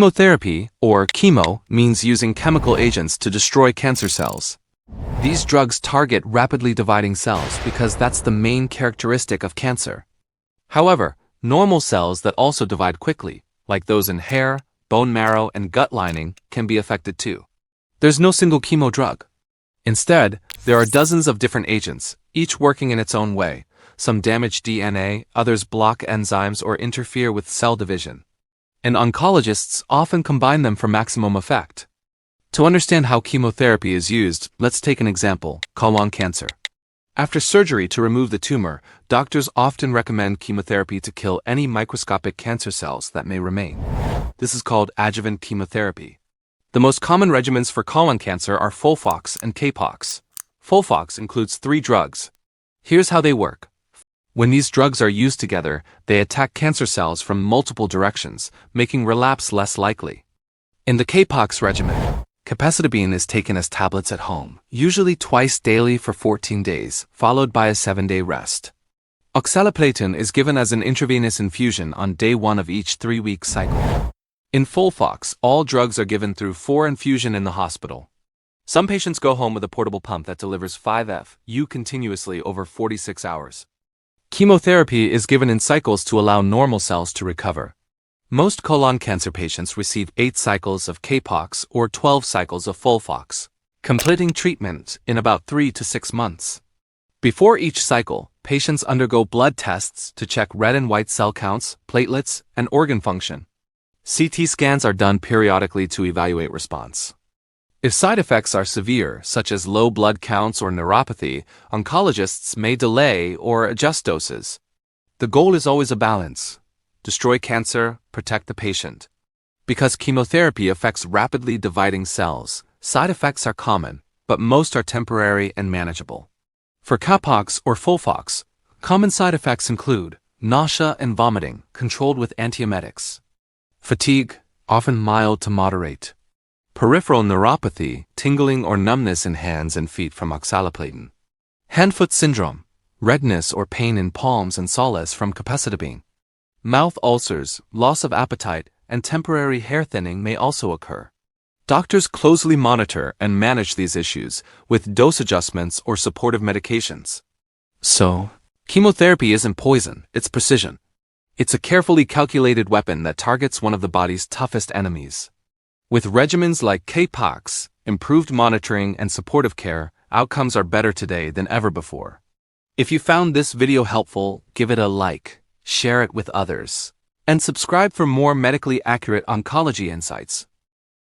Chemotherapy, or chemo, means using chemical agents to destroy cancer cells. These drugs target rapidly dividing cells because that's the main characteristic of cancer. However, normal cells that also divide quickly, like those in hair, bone marrow, and gut lining, can be affected too. There's no single chemo drug. Instead, there are dozens of different agents, each working in its own way. Some damage DNA, others block enzymes or interfere with cell division. And oncologists often combine them for maximum effect. To understand how chemotherapy is used, let's take an example: colon cancer. After surgery to remove the tumor, doctors often recommend chemotherapy to kill any microscopic cancer cells that may remain. This is called adjuvant chemotherapy. The most common regimens for colon cancer are FOLFOX and CAPOX. FOLFOX includes 3 drugs. Here's how they work. When these drugs are used together, they attack cancer cells from multiple directions, making relapse less likely. In the CAPOX regimen, capecitabine is taken as tablets at home, usually twice daily for 14 days, followed by a 7-day rest. Oxaliplatin is given as an intravenous infusion on day 1 of each 3-week cycle. In FOLFOX, all drugs are given through 4 infusion in the hospital. Some patients go home with a portable pump that delivers 5 FU continuously over 46 hours. Chemotherapy is given in cycles to allow normal cells to recover. Most colon cancer patients receive 8 cycles of CAPOX or 12 cycles of FOLFOX, completing treatment in about 3 to 6 months. Before each cycle, patients undergo blood tests to check red and white cell counts, platelets, and organ function. CT scans are done periodically to evaluate response. If side effects are severe, such as low blood counts or neuropathy, oncologists may delay or adjust doses. The goal is always a balance: destroy cancer, protect the patient. Because chemotherapy affects rapidly dividing cells, side effects are common, but most are temporary and manageable. For CAPOX or FOLFOX, common side effects include nausea and vomiting, controlled with antiemetics; fatigue, often mild to moderate; peripheral neuropathy, tingling or numbness in hands and feet from oxaliplatin; hand-foot syndrome, redness or pain in palms and soles from capecitabine; mouth ulcers, loss of appetite, and temporary hair thinning may also occur. Doctors closely monitor and manage these issues with dose adjustments or supportive medications. So, chemotherapy isn't poison, it's precision. It's a carefully calculated weapon that targets one of the body's toughest enemies. With regimens like CAPOX, improved monitoring, and supportive care, outcomes are better today than ever before. If you found this video helpful, give it a like, share it with others, and subscribe for more medically accurate oncology insights.